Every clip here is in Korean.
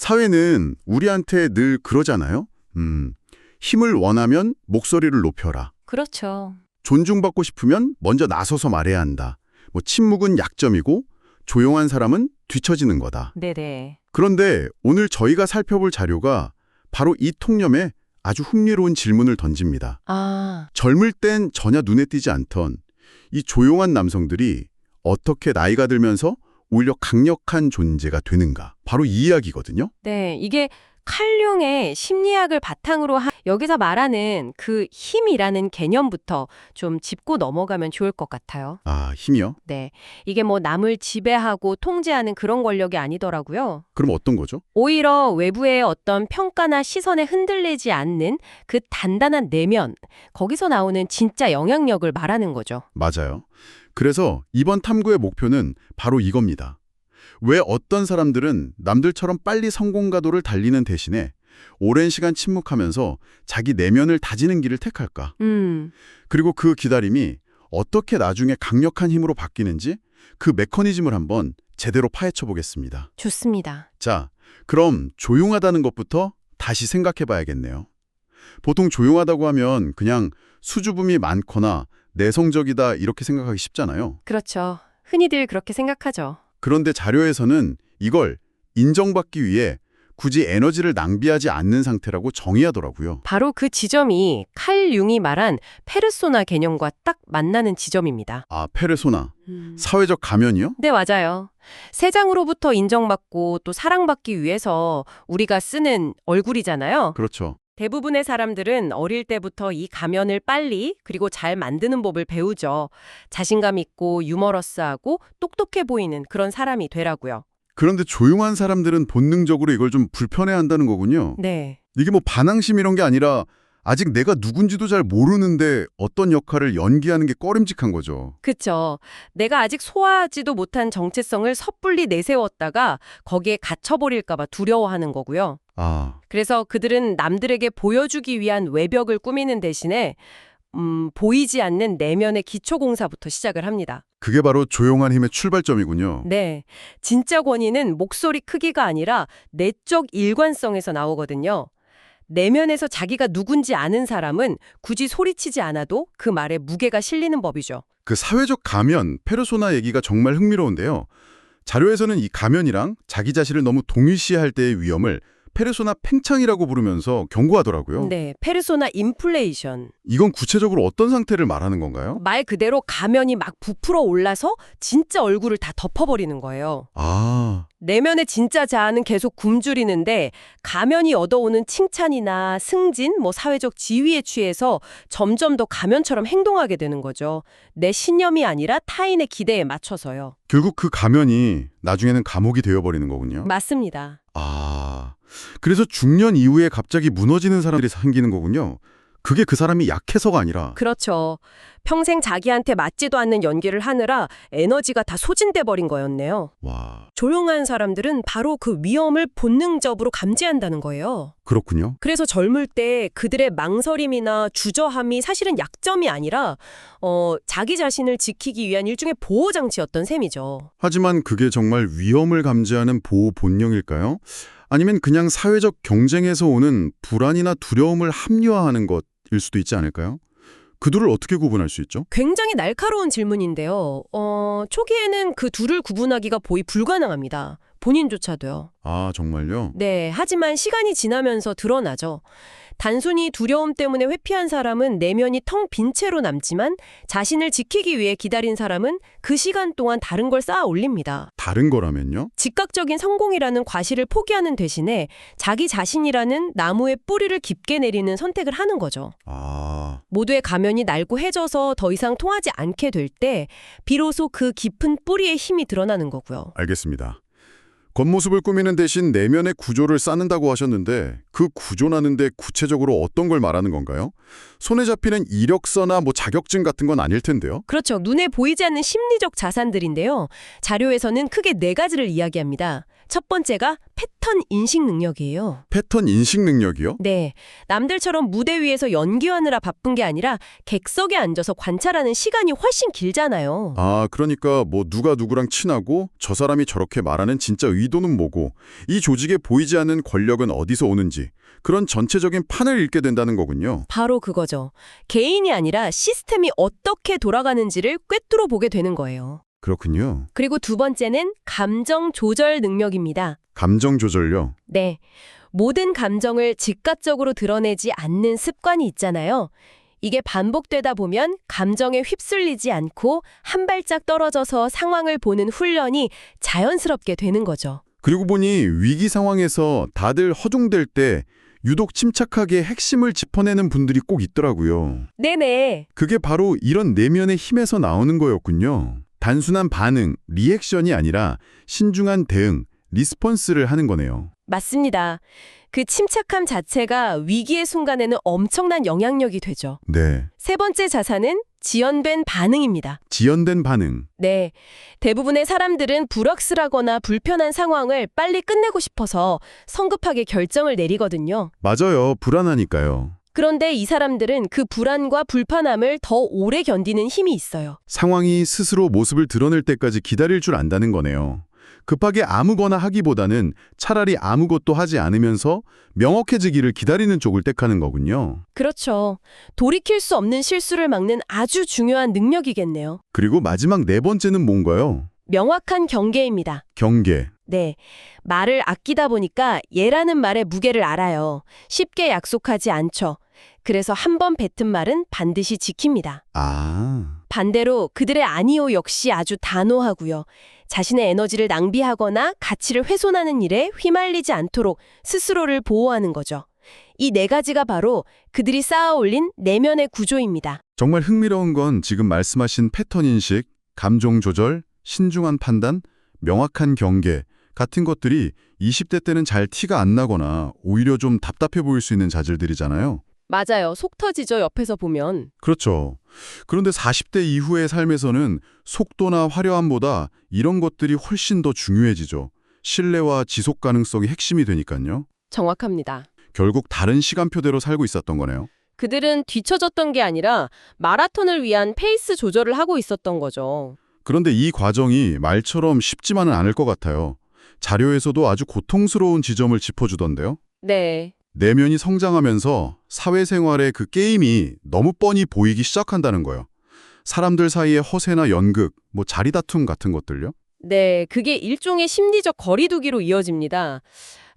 사회는 우리한테 늘 그러잖아요. 힘을 원하면 목소리를 높여라. 그렇죠. 존중받고 싶으면 먼저 나서서 말해야 한다. 뭐 침묵은 약점이고 조용한 사람은 뒤처지는 거다. 네네. 그런데 오늘 저희가 살펴볼 자료가 바로 이 통념에 아주 흥미로운 질문을 던집니다. 아, 젊을 땐 전혀 눈에 띄지 않던 이 조용한 남성들이 어떻게 나이가 들면서 오히려 강력한 존재가 되는가. 바로 이 이야기거든요. 네. 이게 칼융의 심리학을 바탕으로 여기서 말하는 그 힘이라는 개념부터 좀 짚고 넘어가면 좋을 것 같아요. 아, 힘이요? 네. 이게 뭐 남을 지배하고 통제하는 그런 권력이 아니더라고요. 그럼 어떤 거죠? 오히려 외부의 어떤 평가나 시선에 흔들리지 않는 그 단단한 내면, 거기서 나오는 진짜 영향력을 말하는 거죠. 맞아요. 그래서 이번 탐구의 목표는 바로 이겁니다. 왜 어떤 사람들은 남들처럼 빨리 성공 가도를 달리는 대신에 오랜 시간 침묵하면서 자기 내면을 다지는 길을 택할까? 그리고 그 기다림이 어떻게 나중에 강력한 힘으로 바뀌는지 그 메커니즘을 한번 제대로 파헤쳐 보겠습니다. 좋습니다. 자, 그럼 조용하다는 것부터 다시 생각해 봐야겠네요. 보통 조용하다고 하면 그냥 수줍음이 많거나 내성적이다 이렇게 생각하기 쉽잖아요. 그렇죠. 흔히들 그렇게 생각하죠. 그런데 자료에서는 이걸 인정받기 위해 굳이 에너지를 낭비하지 않는 상태라고 정의하더라고요. 바로 그 지점이 칼 융이 말한 페르소나 개념과 딱 만나는 지점입니다. 아, 페르소나. 사회적 가면이요? 네, 맞아요. 세상으로부터 인정받고 또 사랑받기 위해서 우리가 쓰는 얼굴이잖아요. 그렇죠. 대부분의 사람들은 어릴 때부터 이 가면을 빨리 그리고 잘 만드는 법을 배우죠. 자신감 있고 유머러스하고 똑똑해 보이는 그런 사람이 되라고요. 그런데 조용한 사람들은 본능적으로 이걸 좀 불편해한다는 거군요. 네. 이게 뭐 반항심 이런 게 아니라 아직 내가 누군지도 잘 모르는데 어떤 역할을 연기하는 게 꺼림직한 거죠. 그쵸. 내가 아직 소화하지도 못한 정체성을 섣불리 내세웠다가 거기에 갇혀버릴까 봐 두려워하는 거고요. 아, 그래서 그들은 남들에게 보여주기 위한 외벽을 꾸미는 대신에 보이지 않는 내면의 기초공사부터 시작을 합니다. 그게 바로 조용한 힘의 출발점이군요. 네. 진짜 권위는 목소리 크기가 아니라 내적 일관성에서 나오거든요. 내면에서 자기가 누군지 아는 사람은 굳이 소리치지 않아도 그 말에 무게가 실리는 법이죠. 그 사회적 가면, 페르소나 얘기가 정말 흥미로운데요. 자료에서는 이 가면이랑 자기 자신을 너무 동일시할 때의 위험을 페르소나 팽창이라고 부르면서 경고하더라고요. 네, 페르소나 인플레이션. 이건 구체적으로 어떤 상태를 말하는 건가요? 말 그대로 가면이 막 부풀어 올라서 진짜 얼굴을 다 덮어버리는 거예요. 아, 내면의 진짜 자아는 계속 굶주리는데 가면이 얻어오는 칭찬이나 승진, 사회적 지위에 취해서 점점 더 가면처럼 행동하게 되는 거죠. 내 신념이 아니라 타인의 기대에 맞춰서요. 결국 그 가면이 나중에는 감옥이 되어버리는 거군요. 맞습니다. 아, 그래서 중년 이후에 갑자기 무너지는 사람들이 생기는 거군요. 그게 그 사람이 약해서가 아니라. 그렇죠. 평생 자기한테 맞지도 않는 연기를 하느라 에너지가 다 소진돼 버린 거였네요. 와, 조용한 사람들은 바로 그 위험을 본능적으로 감지한다는 거예요. 그렇군요. 그래서 젊을 때 그들의 망설임이나 주저함이 사실은 약점이 아니라 자기 자신을 지키기 위한 일종의 보호장치였던 셈이죠. 하지만 그게 정말 위험을 감지하는 보호 본능일까요? 아니면 그냥 사회적 경쟁에서 오는 불안이나 두려움을 합리화하는 것일 수도 있지 않을까요? 그 둘을 어떻게 구분할 수 있죠? 굉장히 날카로운 질문인데요. 초기에는 그 둘을 구분하기가 거의 불가능합니다. 본인조차도요. 아, 정말요? 네, 하지만 시간이 지나면서 드러나죠. 단순히 두려움 때문에 회피한 사람은 내면이 텅 빈 채로 남지만 자신을 지키기 위해 기다린 사람은 그 시간 동안 다른 걸 쌓아 올립니다. 다른 거라면요? 즉각적인 성공이라는 과실을 포기하는 대신에 자기 자신이라는 나무의 뿌리를 깊게 내리는 선택을 하는 거죠. 아, 모두의 가면이 낡고 해져서 더 이상 통하지 않게 될 때 비로소 그 깊은 뿌리의 힘이 드러나는 거고요. 알겠습니다. 겉모습을 꾸미는 대신 내면의 구조를 쌓는다고 하셨는데 그 구조라는데 구체적으로 어떤 걸 말하는 건가요? 손에 잡히는 이력서나 자격증 같은 건 아닐 텐데요. 그렇죠. 눈에 보이지 않는 심리적 자산들인데요. 자료에서는 크게 네 가지를 이야기합니다. 첫 번째가 패턴 인식 능력이에요. 패턴 인식 능력이요? 네, 남들처럼 무대 위에서 연기하느라 바쁜 게 아니라 객석에 앉아서 관찰하는 시간이 훨씬 길잖아요. 아, 그러니까 뭐 누가 누구랑 친하고 저 사람이 저렇게 말하는 진짜 의도는 뭐고 이 조직에 보이지 않는 권력은 어디서 오는지 그런 전체적인 판을 읽게 된다는 거군요. 바로 그거죠. 개인이 아니라 시스템이 어떻게 돌아가는지를 꿰뚫어 보게 되는 거예요. 그렇군요. 그리고 두 번째는 감정 조절 능력입니다. 감정 조절요. 네, 모든 감정을 즉각적으로 드러내지 않는 습관이 있잖아요. 이게 반복되다 보면 감정에 휩쓸리지 않고 한 발짝 떨어져서 상황을 보는 훈련이 자연스럽게 되는 거죠. 그리고 보니 위기 상황에서 다들 허둥댈 때 유독 침착하게 핵심을 짚어내는 분들이 꼭 있더라고요. 네네. 그게 바로 이런 내면의 힘에서 나오는 거였군요. 단순한 반응, 리액션이 아니라 신중한 대응, 리스폰스를 하는 거네요. 맞습니다. 그 침착함 자체가 위기의 순간에는 엄청난 영향력이 되죠. 네. 세 번째 자산은 지연된 반응입니다. 지연된 반응. 네, 대부분의 사람들은 불확실하거나 불편한 상황을 빨리 끝내고 싶어서 성급하게 결정을 내리거든요. 맞아요. 불안하니까요. 그런데 이 사람들은 그 불안과 불편함을 더 오래 견디는 힘이 있어요. 상황이 스스로 모습을 드러낼 때까지 기다릴 줄 안다는 거네요. 급하게 아무거나 하기보다는 차라리 아무것도 하지 않으면서 명확해지기를 기다리는 쪽을 택하는 거군요. 그렇죠. 돌이킬 수 없는 실수를 막는 아주 중요한 능력이겠네요. 그리고 마지막 네 번째는 뭔가요? 명확한 경계입니다. 경계. 네, 말을 아끼다 보니까 얘라는 말의 무게를 알아요. 쉽게 약속하지 않죠. 그래서 한 번 뱉은 말은 반드시 지킵니다. 아, 반대로 그들의 아니요 역시 아주 단호하고요. 자신의 에너지를 낭비하거나 가치를 훼손하는 일에 휘말리지 않도록 스스로를 보호하는 거죠. 이 네 가지가 바로 그들이 쌓아올린 내면의 구조입니다. 정말 흥미로운 건 지금 말씀하신 패턴 인식, 감정 조절, 신중한 판단, 명확한 경계 같은 것들이 20대 때는 잘 티가 안 나거나 오히려 좀 답답해 보일 수 있는 자질들이잖아요. 맞아요. 속 터지죠, 옆에서 보면. 그렇죠. 그런데 40대 이후의 삶에서는 속도나 화려함보다 이런 것들이 훨씬 더 중요해지죠. 신뢰와 지속 가능성이 핵심이 되니까요. 정확합니다. 결국 다른 시간표대로 살고 있었던 거네요. 그들은 뒤처졌던 게 아니라 마라톤을 위한 페이스 조절을 하고 있었던 거죠. 그런데 이 과정이 말처럼 쉽지만은 않을 것 같아요. 자료에서도 아주 고통스러운 지점을 짚어주던데요. 네. 내면이 성장하면서 사회생활의 그 게임이 너무 뻔히 보이기 시작한다는 거예요. 사람들 사이의 허세나 연극, 뭐 자리다툼 같은 것들요. 네, 그게 일종의 심리적 거리두기로 이어집니다.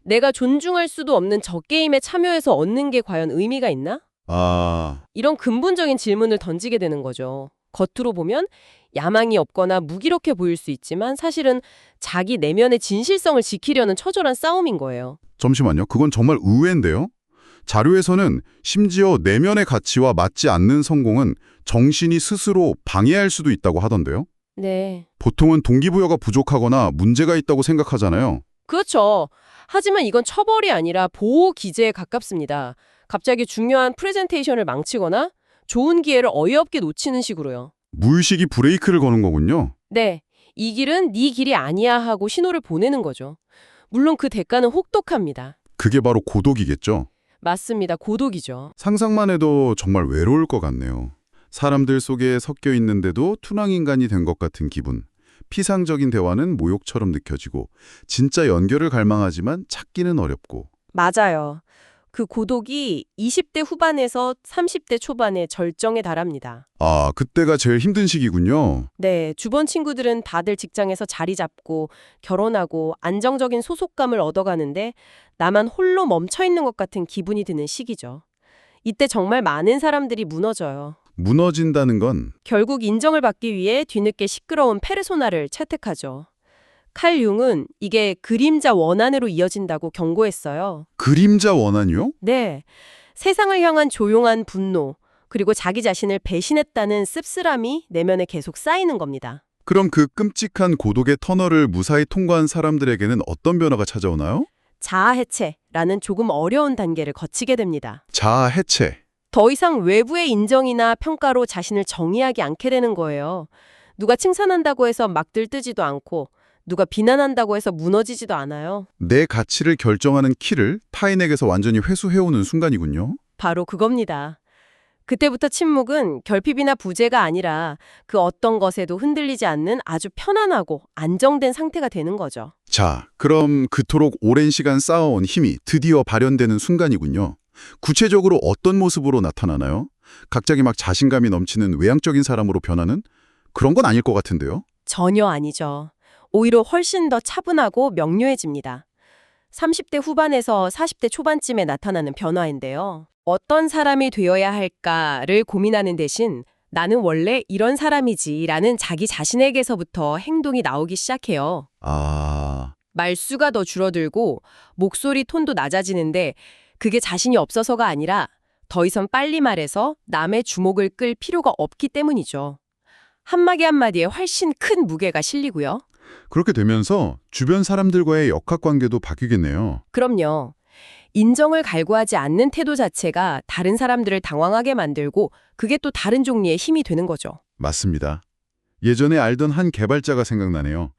내가 존중할 수도 없는 저 게임에 참여해서 얻는 게 과연 의미가 있나? 아, 이런 근본적인 질문을 던지게 되는 거죠. 겉으로 보면 야망이 없거나 무기력해 보일 수 있지만 사실은 자기 내면의 진실성을 지키려는 처절한 싸움인 거예요. 잠시만요. 그건 정말 의외인데요. 자료에서는 심지어 내면의 가치와 맞지 않는 성공은 정신이 스스로 방해할 수도 있다고 하던데요. 네. 보통은 동기부여가 부족하거나 문제가 있다고 생각하잖아요. 그렇죠. 하지만 이건 처벌이 아니라 보호 기제에 가깝습니다. 갑자기 중요한 프레젠테이션을 망치거나 좋은 기회를 어이없게 놓치는 식으로요. 무의식이 브레이크를 거는 거군요. 네, 이 길은 네 길이 아니야 하고 신호를 보내는 거죠. 물론 그 대가는 혹독합니다. 그게 바로 고독이겠죠. 맞습니다. 고독이죠. 상상만 해도 정말 외로울 것 같네요. 사람들 속에 섞여 있는데도 투낭인간이 된 것 같은 기분. 피상적인 대화는 모욕처럼 느껴지고 진짜 연결을 갈망하지만 찾기는 어렵고. 맞아요. 그 고독이 20대 후반에서 30대 초반의 절정에 달합니다. 아, 그때가 제일 힘든 시기군요. 네, 주변 친구들은 다들 직장에서 자리 잡고 결혼하고 안정적인 소속감을 얻어가는데 나만 홀로 멈춰 있는 것 같은 기분이 드는 시기죠. 이때 정말 많은 사람들이 무너져요. 무너진다는 건 결국 인정을 받기 위해 뒤늦게 시끄러운 페르소나를 채택하죠. 칼 융은 이게 그림자 원한으로 이어진다고 경고했어요. 그림자 원한이요? 네, 세상을 향한 조용한 분노, 그리고 자기 자신을 배신했다는 씁쓸함이 내면에 계속 쌓이는 겁니다. 그럼 그 끔찍한 고독의 터널을 무사히 통과한 사람들에게는 어떤 변화가 찾아오나요? 자아 해체라는 조금 어려운 단계를 거치게 됩니다. 자아 해체. 더 이상 외부의 인정이나 평가로 자신을 정의하지 않게 되는 거예요. 누가 칭찬한다고 해서 막 들뜨지도 않고 누가 비난한다고 해서 무너지지도 않아요. 내 가치를 결정하는 키를 타인에게서 완전히 회수해오는 순간이군요. 바로 그겁니다. 그때부터 침묵은 결핍이나 부재가 아니라 그 어떤 것에도 흔들리지 않는 아주 편안하고 안정된 상태가 되는 거죠. 자, 그럼 그토록 오랜 시간 쌓아온 힘이 드디어 발현되는 순간이군요. 구체적으로 어떤 모습으로 나타나나요? 갑자기 막 자신감이 넘치는 외향적인 사람으로 변하는? 그런 건 아닐 것 같은데요? 전혀 아니죠. 오히려 훨씬 더 차분하고 명료해집니다. 30대 후반에서 40대 초반쯤에 나타나는 변화인데요. 어떤 사람이 되어야 할까를 고민하는 대신 나는 원래 이런 사람이지라는 자기 자신에게서부터 행동이 나오기 시작해요. 아, 말수가 더 줄어들고 목소리 톤도 낮아지는데 그게 자신이 없어서가 아니라 더 이상 빨리 말해서 남의 주목을 끌 필요가 없기 때문이죠. 한마디 한마디에 훨씬 큰 무게가 실리고요. 그렇게 되면서 주변 사람들과의 역학관계도 바뀌겠네요. 그럼요. 인정을 갈구하지 않는 태도 자체가 다른 사람들을 당황하게 만들고 그게 또 다른 종류의 힘이 되는 거죠. 맞습니다. 예전에 알던 한 개발자가 생각나네요.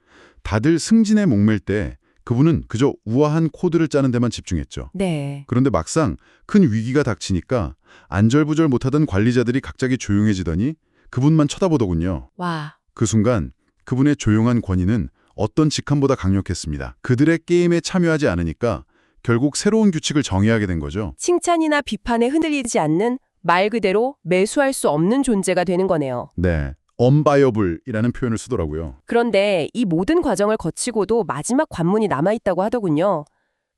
다들 승진에 목맬 때 그분은 그저 우아한 코드를 짜는 데만 집중했죠. 네. 그런데 막상 큰 위기가 닥치니까 안절부절 못하던 관리자들이 갑자기 조용해지더니 그분만 쳐다보더군요. 와. 그 순간 그분의 조용한 권위는 어떤 직함보다 강력했습니다. 그들의 게임에 참여하지 않으니까 결국 새로운 규칙을 정의하게 된 거죠. 칭찬이나 비판에 흔들리지 않는 말 그대로 매수할 수 없는 존재가 되는 거네요. 네, unbuyable이라는 표현을 쓰더라고요. 그런데 이 모든 과정을 거치고도 마지막 관문이 남아있다고 하더군요.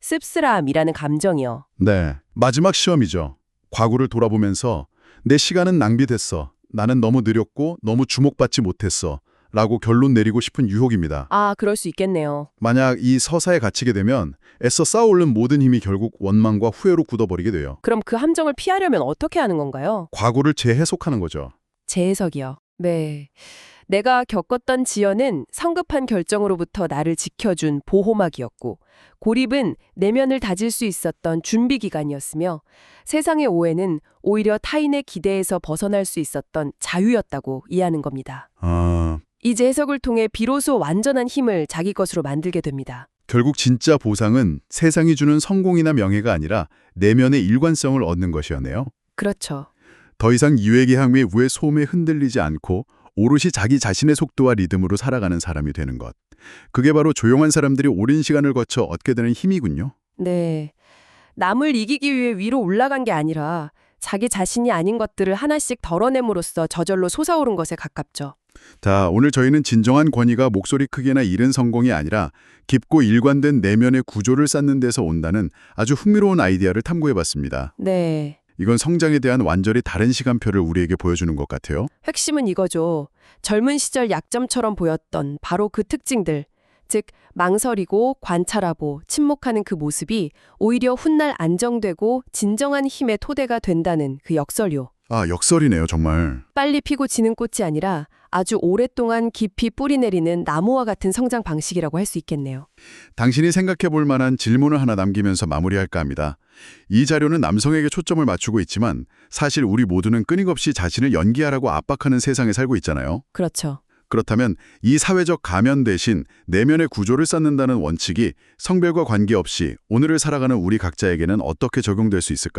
씁쓸함이라는 감정이요. 네, 마지막 시험이죠. 과거를 돌아보면서 내 시간은 낭비됐어. 나는 너무 느렸고 너무 주목받지 못했어. 라고 결론 내리고 싶은 유혹입니다. 아, 그럴 수 있겠네요. 만약 이 서사에 갇히게 되면 애써 쌓아올린 모든 힘이 결국 원망과 후회로 굳어버리게 돼요. 그럼 그 함정을 피하려면 어떻게 하는 건가요? 과거를 재해석하는 거죠. 재해석이요. 네. 내가 겪었던 지연은 성급한 결정으로부터 나를 지켜준 보호막이었고, 고립은 내면을 다질 수 있었던 준비기간이었으며, 세상의 오해는 오히려 타인의 기대에서 벗어날 수 있었던 자유였다고 이해하는 겁니다. 이 재해석을 통해 비로소 완전한 힘을 자기 것으로 만들게 됩니다. 결국 진짜 보상은 세상이 주는 성공이나 명예가 아니라 내면의 일관성을 얻는 것이었네요. 그렇죠. 더 이상 이외의 향후의 우의 소음에 흔들리지 않고 오롯이 자기 자신의 속도와 리듬으로 살아가는 사람이 되는 것. 그게 바로 조용한 사람들이 오랜 시간을 거쳐 얻게 되는 힘이군요. 네. 남을 이기기 위해 위로 올라간 게 아니라 자기 자신이 아닌 것들을 하나씩 덜어냄으로써 저절로 솟아오른 것에 가깝죠. 자, 오늘 저희는 진정한 권위가 목소리 크기나 이른 성공이 아니라 깊고 일관된 내면의 구조를 쌓는 데서 온다는 아주 흥미로운 아이디어를 탐구해봤습니다. 네. 이건 성장에 대한 완전히 다른 시간표를 우리에게 보여주는 것 같아요. 핵심은 이거죠. 젊은 시절 약점처럼 보였던 바로 그 특징들, 즉 망설이고 관찰하고 침묵하는 그 모습이 오히려 훗날 안정되고 진정한 힘의 토대가 된다는 그 역설요. 아, 역설이네요, 정말. 빨리 피고 지는 꽃이 아니라 아주 오랫동안 깊이 뿌리 내리는 나무와 같은 성장 방식이라고 할 수 있겠네요. 당신이 생각해 볼 만한 질문을 하나 남기면서 마무리할까 합니다. 이 자료는 남성에게 초점을 맞추고 있지만 사실 우리 모두는 끊임없이 자신을 연기하라고 압박하는 세상에 살고 있잖아요. 그렇죠. 그렇다면 이 사회적 가면 대신 내면의 구조를 쌓는다는 원칙이 성별과 관계없이 오늘을 살아가는 우리 각자에게는 어떻게 적용될 수 있을까요?